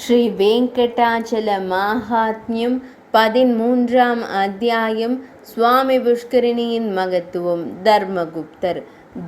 ஸ்ரீ வெங்கடாச்சல மாஹாத்மியம் 13ஆம் அத்தியாயம். சுவாமி புஷ்கரிணியின் மகத்துவம்.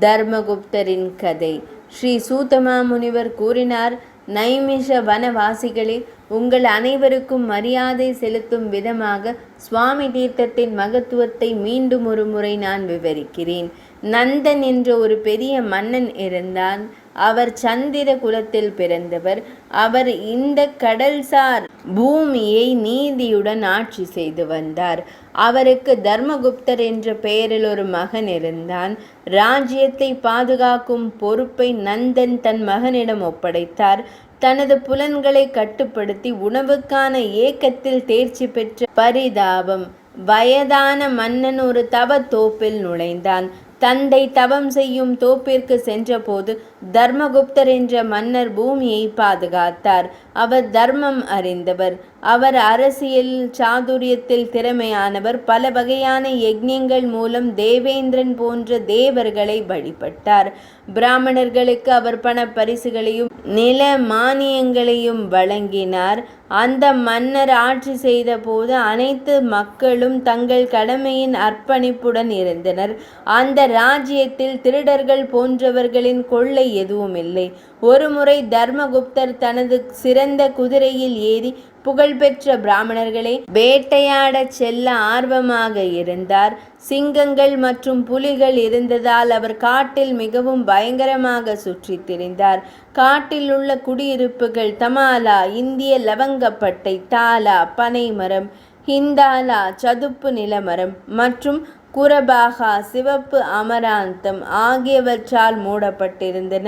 தர்மகுப்தரின் கதை. ஸ்ரீ சூதமா முனிவர் கூறினார், நைமிஷ வனவாசிகளே, உங்கள் அனைவருக்கும் மரியாதை செலுத்தும் விதமாக சுவாமி தீர்த்தத்தின் மகத்துவத்தை மீண்டும் ஒரு முறை நான் விவரிக்கிறேன். நந்தன் என்ற ஒரு பெரிய மன்னன் இருந்தான். அவர் சந்திர குலத்தில் பிறந்தவர். அவர் இந்த கடல்சார் பூமியை நீதியுடன் ஆட்சி செய்து வந்தார். அவருக்கு தர்மகுப்தர் என்ற பெயரில் ஒரு மகன் இருந்தான். ராஜ்யத்தை பாதுகாக்கும் பொறுப்பை நந்தன் தன் மகனிடம் ஒப்படைத்தார். தனது புலன்களை கட்டுப்படுத்தி உணவுக்கான ஏக்கத்தில் தேர்ச்சி பெற்ற பரிதாபம் வயதான மன்னன் ஒரு தவ தோப்பில் நுழைந்தான். தந்தை தவம் செய்யும் தோப்பிற்கு சென்றபோது தர்மகுப்தர் என்ற மன்னர் பூமியை பாதுகாத்தார். அவர் தர்மம் அறிந்தவர். அவர் அரசியல் சாதுரியத்தில் திறமையானவர். பல வகையான யஜ்ஞங்கள் மூலம் தேவேந்திரன் போன்ற தேவர்களை வழிபட்டார். பிராமணர்களுக்கு அவர் பண பரிசுகளையும் நில மானியங்களையும் வழங்கினார். அந்த மன்னர் ஆட்சி செய்த போது அனைத்து மக்களும் தங்கள் கடமையின் அர்ப்பணிப்புடன் இருந்தனர். அந்த ராஜ்யத்தில் திருடர்கள் போன்றவர்களின் கொள்ளை எதுவும் இல்லை. ஒருமுறை தர்மகுப்தர் தனது சிறந்த குதிரையில் ஏறி புகழ்பெற்ற பிராமணர்களை வேட்டையாடச் செல்ல ஆர்வமாக இருந்தார். சிங்கங்கள் மற்றும் புலிகள் இருந்ததால் அவர் காட்டில் மிகவும் பயங்கரமாக சுற்றித் திரிந்தார். காட்டில் உள்ள குடியிருப்புகள் தமாலா, இந்திய லவங்கப்பட்டை, தாலா, பனைமரம், ஹிந்தாலா, சதுப்பு நிலமரம் மற்றும் குரபாகா, சிவப்பு அமராந்தம் ஆகியவற்றால் மூடப்பட்டிருந்தன.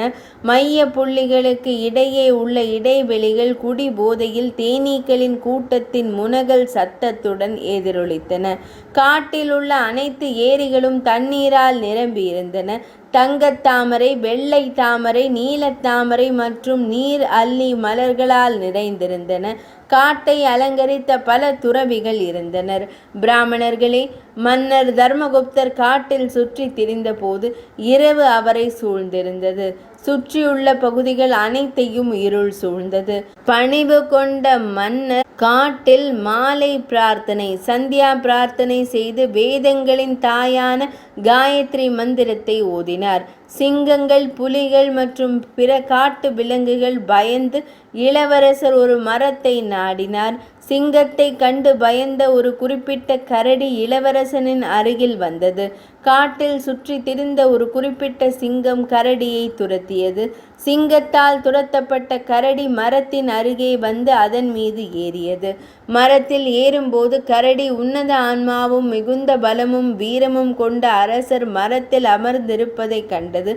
மைய புள்ளிகளுக்கு இடையே உள்ள இடைவெளிகள் குடி போதையில் தேனீக்களின் கூட்டத்தின் முனகல் சத்தத்துடன் எதிரொலித்தன. காட்டில் உள்ள அனைத்து ஏரிகளும் தண்ணீரால் நிரம்பியிருந்தன. தங்கத்தாமரை, வெள்ளை தாமரை, நீலத்தாமரை மற்றும் நீர் அல்லி மலர்களால் நிறைந்திருந்தன. காட்டை அலங்கரித்த பல துறவிகள் இருந்தனர். பிராமணர்களே, மன்னர் தர்மகுப்தர் காட்டில் சுற்றி திரிந்த போது இரவு அவரை சூழ்ந்திருந்தது. சுற்றியுள்ள பகுதிகள் அனைத்தையும் இருள் சூழ்ந்தது. பணிவு கொண்ட மன்னர் காட்டில் மாலை பிரார்த்தனை, சந்தியா பிரார்த்தனை செய்து வேதங்களின் தாயான காயத்ரி மந்திரத்தை ஓதினார். சிங்கங்கள், புலிகள் மற்றும் பிற காட்டு விலங்குகள் பயந்து இளவரசர் ஒரு மரத்தை நாடினார். சிங்கத்தை கண்டு பயந்த ஒரு குறிப்பிட்ட கரடி இளவரசனின் அருகில் வந்தது. காட்டில் சுற்றி திரிந்த ஒரு குறிப்பிட்ட சிங்கம் கரடியை துரத்தியது. சிங்கத்தால் துரத்தப்பட்ட கரடி மரத்தின் அருகே வந்து அதன் மீது ஏறியது. மரத்தில் ஏறும்போது கரடி உன்னத ஆன்மாவும் மிகுந்த பலமும் வீரமும் கொண்ட அரசர் மரத்தில் அமர்ந்திருப்பதை கண்டது.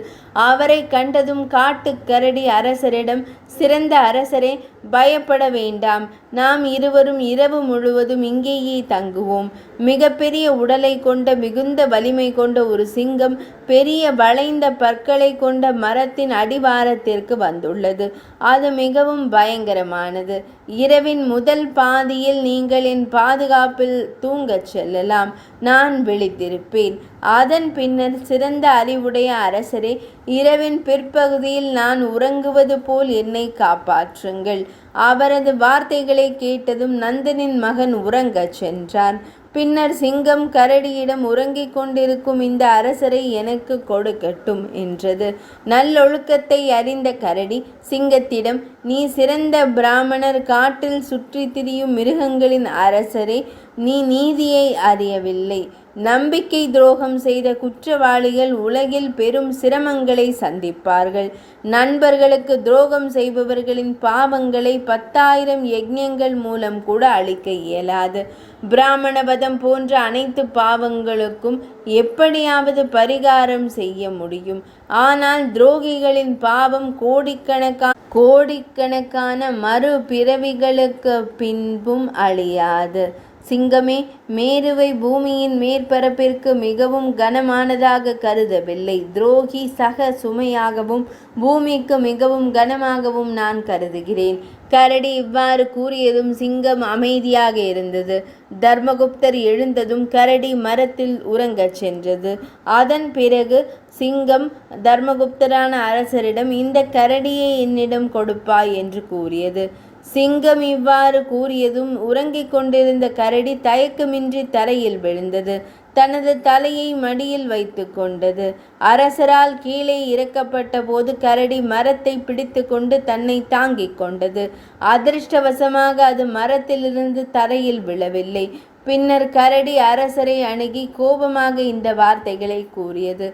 அவரை கண்டதும் காட்டுக்கரடி அரசரிடம், சிறந்த அரசரே, பயப்பட வேண்டாம். நாம் இருவரும் இரவு முழுவதும் இங்கேயே தங்குவோம். மிகப்பெரிய உடலை கொண்ட மிகுந்த வலிமை கொண்ட ஒரு சிங்கம் பெரிய வளைந்த பற்களை கொண்ட மரத்தின் அடிவாரத்திற்கு வந்துள்ளது. அது மிகவும் பயங்கரமானது. இரவின் முதல் பாதியில் நீங்கள் என் பாதுகாப்பில் தூங்கச் செல்லலாம். நான் விழித்திருப்பேன். அதன் பின்னர், சிறந்த அறிவுடைய அரசரே, இரவின் பிற்பகுதியில் நான் உறங்குவது போல் என்னை காப்பாற்றுங்கள். அவரது வார்த்தைகளை கேட்டதும் நந்தனின் மகன் உறங்கச் சென்றான். பின்னர் சிங்கம் கரடியிடம், உறங்கிக் கொண்டிருக்கும் இந்த அரசரை எனக்கு கொடுக்கட்டும் என்றது. நல்லொழுக்கத்தை அறிந்த கரடி சிங்கத்திடம், நீ சிறந்த பிராமணர், காட்டில் சுற்றி திரியும் மிருகங்களின் அரசரே, நீ நீதியை அறியவில்லை. நம்பிக்கை துரோகம் செய்த குற்றவாளிகள் உலகில் பெரும் சிரமங்களை சந்திப்பார்கள். நண்பர்களுக்கு துரோகம் செய்பவர்களின் பாவங்களை 10,000 யஜ்ஞங்கள் மூலம் கூட அழிக்க இயலாது. பிராமணவதம் போன்ற அனைத்து பாவங்களுக்கும் எப்படியாவது பரிகாரம் செய்ய முடியும். ஆனால் துரோகிகளின் பாவம் கோடிக்கணக்கான மறு பிறவிகளுக்கு பின்பும் அழியாது. சிங்கமே, மேருவை பூமியின் மேற்பரப்பிற்கு மிகவும் கனமானதாக கருதவில்லை. துரோகி சக சுமையாகவும் பூமிக்கு மிகவும் கனமாகவும் நான் கருதுகிறேன். கரடி இவ்வாறு கூறியதும் சிங்கம் அமைதியாக இருந்தது. தர்மகுப்தர் எழுந்ததும் கரடி மரத்தில் உறங்கச் சென்றது. அதன் பிறகு சிங்கம் தர்மகுப்தரான அரசரிடம், இந்த கரடியை என்னிடம் கொடுப்பாய் என்று கூறியது. சிங்கம் இவ்வாறு கூறியதும் உறங்கிக் கொண்டிருந்த கரடி தயக்கமின்றி தரையில் விழுந்தது. தனது தலையை மடியில் வைத்து கொண்டது. அரசரால் கீழே இறக்கப்பட்ட போது கரடி மரத்தை பிடித்து கொண்டு தன்னை தாங்கிக் கொண்டது. அதிர்ஷ்டவசமாக அது மரத்திலிருந்து தரையில் விழவில்லை. பின்னர் கரடி அரசரை அணுகி கோபமாக இந்த வார்த்தைகளை கூறியது.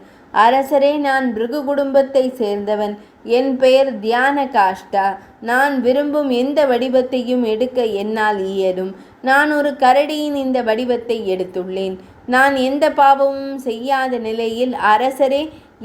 அரசரே, நான் பிருகு குடும்பத்தை சேர்ந்தவன். என் பெயர் தியான காஷ்டா. நான் விரும்பும் எந்த வடிவத்தையும் எடுக்க என்னால் இயலும். நான் ஒரு கரடியின் இந்த வடிவத்தை எடுத்துள்ளேன். நான் எந்த பாவமும் செய்யாத நிலையில் அரசரே,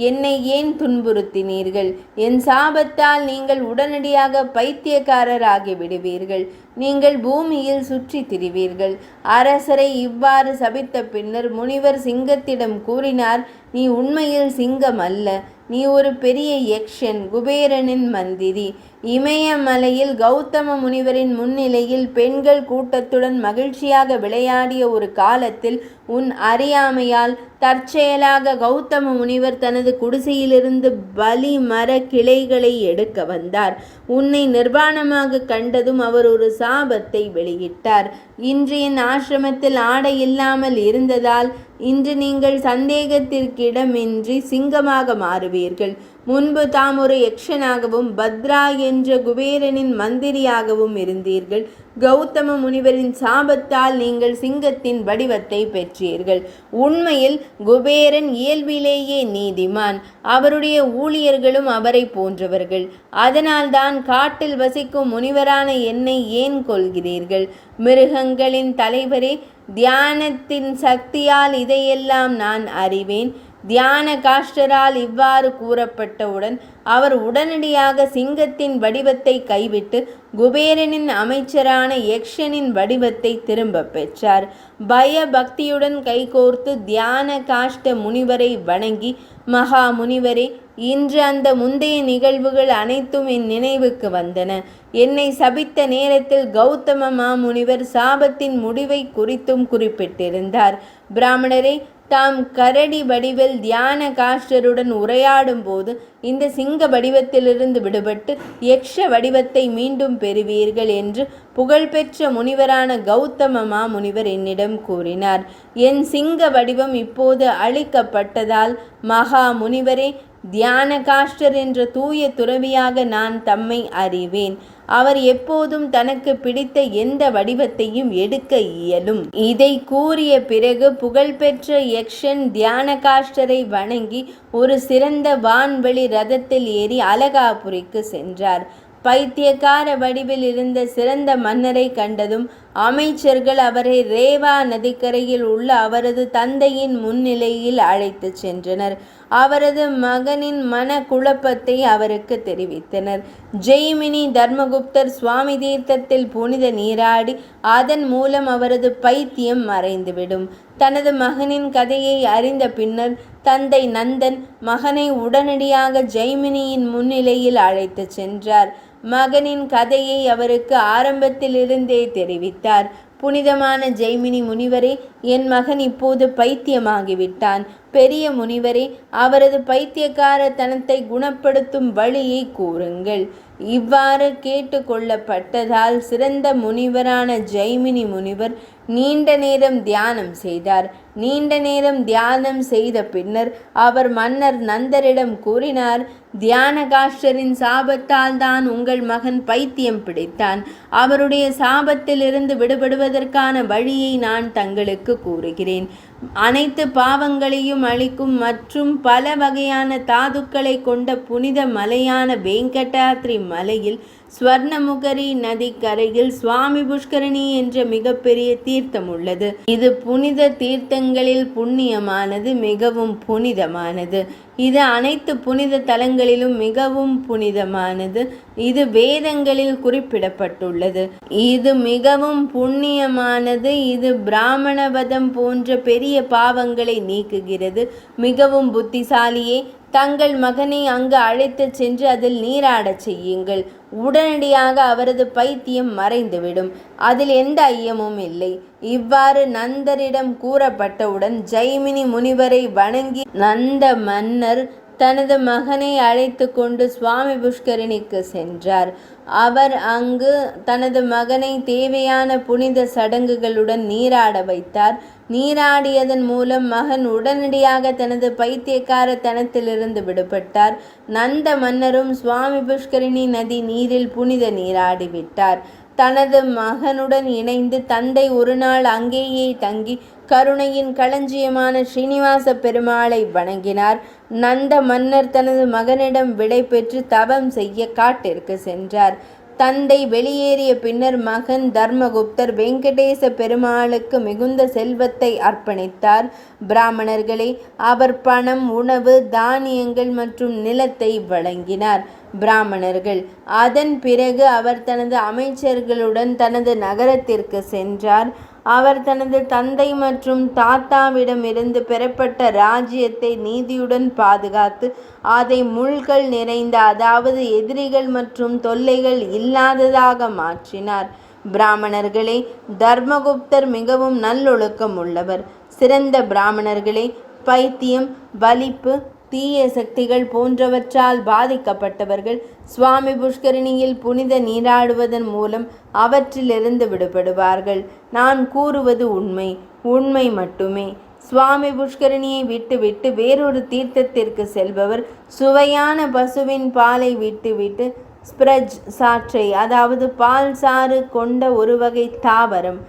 என்னை ஏன் துன்புறுத்தினீர்கள்? என் சாபத்தால் நீங்கள் உடனடியாக பைத்தியக்காரராகி விடுவீர்கள். நீங்கள் பூமியில் சுற்றி திரிவீர்கள். அரசரை இவ்வாறு சபித்த பின்னர் முனிவர் சிங்கத்திடம் கூறினார், நீ உண்மையில் சிங்கம் அல்ல. நீ ஒரு பெரிய யக்ஷன், குபேரனின் மந்திரி. இமயமலையில் கௌதம முனிவரின் முன்னிலையில் பெண்கள் கூட்டத்துடன் மகிழ்ச்சியாக விளையாடிய ஒரு காலத்தில் உன் அறியாமையால் தற்செயலாக கௌதம முனிவர் தனது குடிசையிலிருந்து பலி மர கிளைகளை எடுக்க வந்தார். உன்னை நிர்வாணமாக கண்டதும் அவர் ஒரு சாபத்தை வெளியிட்டார். இன்று என் ஆசிரமத்தில் ஆடை இல்லாமல் இருந்ததால் இன்று நீங்கள் சந்தேகத்திற்கிடமின்றி சிங்கமாக மாறுவீர்கள். முன்பு தாம் ஒரு யக்ஷனாகவும் பத்ரா என்ற குபேரனின் மந்திரியாகவும் இருந்தீர்கள். கௌதம முனிவரின் சாபத்தால் நீங்கள் சிங்கத்தின் வடிவத்தை பெற்றீர்கள். உண்மையில் குபேரன் இயல்பிலேயே நீதிமான். அவருடைய ஊழியர்களும் அவரை போன்றவர்கள். அதனால்தான் காட்டில் வசிக்கும் முனிவரான என்னை ஏன் கொல்கிறீர்கள்? மிருகங்களின் தலைவரே, தியானத்தின் சக்தியால் இதையெல்லாம் நான் அறிவேன். தியான காஷ்டரால் இவ்வாறு கூறப்பட்டவுடன் அவர் உடனடியாக சிங்கத்தின் வடிவத்தை கைவிட்டு குபேரனின் அமைச்சரான யக்ஷனின் வடிவத்தை திரும்ப பெற்றார். பய பக்தியுடன் கைகோர்த்து தியான காஷ்ட முனிவரை வணங்கி, மகா முனிவரே, இன்று அந்த முந்தைய நிகழ்வுகள் அனைத்தும் என் நினைவுக்கு வந்தன. என்னை சபித்த நேரத்தில் கௌதம மாமுனிவர் சாபத்தின் முடிவை குறித்தும் குறிப்பிட்டிருந்தார். பிராமணரே, தாம் கரடி வடிவில் தியான காஷ்டருடன் உரையாடும் போது இந்த சிங்க வடிவத்திலிருந்து விடுபட்டு யக்ஷ வடிவத்தை மீண்டும் பெறுவீர்கள் என்று புகழ்பெற்ற முனிவரான கௌதம மாமுனிவர் என்னிடம் கூறினார். என் சிங்க வடிவம் இப்போது அழிக்கப்பட்டதால் மகா முனிவரே, தியான காஷ்டர் என்ற தூய துறவியாக நான் தம்மை அறிவேன். அவர் எப்போதும் தனக்கு பிடித்த எந்த வடிவத்தையும் எடுக்க இயலும். இதை கூறிய பிறகு புகழ்பெற்ற யக்ஷன் தியான காஷ்டரை வணங்கி ஒரு சிறந்த வான்வெளி ரதத்தில் ஏறி அலகாபுரிக்கு சென்றார். பைத்தியக்கார வடிவில் இருந்த சிறந்த மன்னரை கண்டதும் அமைச்சர்கள் அவரை ரேவா நதிக்கரையில் உள்ள அவரது தந்தையின் முன்னிலையில் அழைத்து சென்றனர். அவரது மகனின் மன குழப்பத்தை அவருக்கு தெரிவித்தனர். ஜெய்மினி தர்மகுப்தர் சுவாமி தீர்த்தத்தில் புனித நீராடி அதன் மூலம் அவரது பைத்தியம் மறைந்துவிடும். தனது மகனின் கதையை அறிந்த பின்னர் தந்தை நந்தன் மகனை உடனடியாக ஜெய்மினியின் முன்னிலையில் அழைத்து சென்றார். மகனின் கதையை அவருக்கு ஆரம்பத்திலிருந்தே தெரிவித்தார். புனிதமான ஜெய்மினி முனிவரே, என் மகன் இப்போது பைத்தியமாகிவிட்டான். பெரிய முனிவரே, அவரது பைத்தியக்காரத்தனத்தை குணப்படுத்தும் வழியை கூறுங்கள். இவ்வாறு கேட்டுக்கொள்ளப்பட்டதால் சிறந்த முனிவரான ஜெய்மினி முனிவர் நீண்ட நேரம் தியானம் செய்தார். நீண்ட நேரம் தியானம் செய்த பின்னர் அவர் மன்னர் நந்தரிடம் கூறினார், தியான காஷ்டரின் சாபத்தால் தான் உங்கள் மகன் பைத்தியம் பிடித்தான். அவருடைய சாபத்திலிருந்து விடுபடுவதற்கான வழியை நான் தங்களுக்கு கூறுகிறேன். அனைத்து பாவங்களையும் அளிக்கும் மற்றும் பல வகையான தாதுக்களை கொண்ட புனித மலையான வெங்கடாத்ரி மலையில் ஸ்வர்ணமுகரி நதிக்கரையில் சுவாமி புஷ்கரணி என்ற மிகப்பெரிய தீர்த்தம் உள்ளது. இது புனித தீர்த்தங்களில் புண்ணியமானது, மிகவும் புனிதமானது. இது அனைத்து புனித தலங்களிலும் மிகவும் புனிதமானது. இது வேதங்களில் குறிப்பிடப்பட்டுள்ளது. இது மிகவும் புண்ணியமானது. இது பிராமணவதம் போன்ற பெரிய பாவங்களை நீக்குகிறது. மிகவும் புத்திசாலியே, தங்கள் மகனை அங்கு அழைத்து சென்று அதில் நீராடச் செய்யுங்கள். உடனடியாக அவரது பைத்தியம் மறைந்துவிடும். அதில் எந்த ஐயமும் இல்லை. இவ்வாறு நந்தரிடம் கூறப்பட்டவுடன் ஜெய்மினி முனிவரை வணங்கி நந்த மன்னர் தனது மகனை அழைத்து கொண்டு சுவாமி புஷ்கரணிக்கு சென்றார். அவர் அங்கு தனது மகனை தேவையான புனித சடங்குகளுடன் நீராட வைத்தார். நீராடியதன் மூலம் மகன் உடனடியாக தனது பைத்தியக்காரத்தனத்திலிருந்து விடுபட்டார். நந்த மன்னரும் சுவாமி புஷ்கரிணி நதி நீரில் புனித நீராடிவிட்டார். தனது மகனுடன் இணைந்து தந்தை ஒருநாள் அங்கேயே தங்கி கருணையின் களஞ்சியமான ஸ்ரீனிவாச பெருமாளை வணங்கினார். நந்த மன்னர் தனது மகனிடம் விடை பெற்று தவம் செய்ய காட்டிற்கு சென்றார். தந்தை வெளியேறிய பின்னர் மகன் தர்மகுப்தர் வெங்கடேச பெருமாளுக்கு மிகுந்த செல்வத்தை அர்ப்பணித்தார். பிராமணர்களே, அவர் பணம், உணவு, தானியங்கள் மற்றும் நிலத்தை வழங்கினார். பிராமணர்கள். அதன் பிறகு அவர் தனது அமைச்சர்களுடன் தனது நகரத்திற்கு சென்றார். அவர் தனது தந்தை மற்றும் தாத்தாவிடமிருந்து பெறப்பட்ட ராஜ்யத்தை நீதியுடன் பாதுகாத்து அதை முள்கள் நிறைந்த, அதாவது எதிரிகள் மற்றும் தொல்லைகள் இல்லாததாக மாற்றினார். பிராமணர்களே, தர்மகுப்தர் மிகவும் நல்லொழுக்கம் உள்ளவர். சிறந்த பிராமணர்களே, பைத்தியம், வலிப்பு, தீய சக்திகள் போன்றவற்றால் பாதிக்கப்பட்டவர்கள் சுவாமி புஷ்கரிணியில் புனித நீராடுவதன் மூலம் அவற்றிலிருந்து விடுபடுவார்கள். நான் கூறுவது உண்மை, உண்மை மட்டுமே. சுவாமி புஷ்கரிணியை விட்டுவிட்டு வேறொரு தீர்த்தத்திற்கு செல்பவர் சுவையான பசுவின் பாலை விட்டுவிட்டு ஸ்பிரஜ் சாற்றை, அதாவது பால் சாறு கொண்ட ஒரு வகை தாவரம்,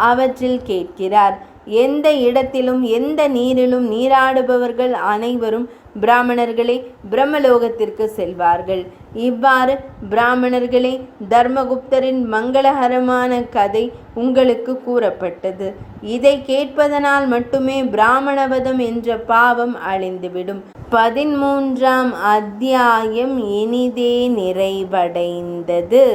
அவற்றில் கேட்கிறார். எந்த இடத்திலும் எந்த நீரிலும் நீராடுபவர்கள் அனைவரும் பிராமணர்களே பிரம்மலோகத்திற்கு செல்வார்கள். இவ்வாறு பிராமணர்களே, தர்மகுப்தரின் மங்களகரமான கதை உங்களுக்கு கூறப்பட்டது. இதை கேட்பதனால் மட்டுமே பிராமணவதம் என்ற பாவம் அழிந்துவிடும். 13ஆம் அத்தியாயம் இனிதே நிறைவடைந்தது.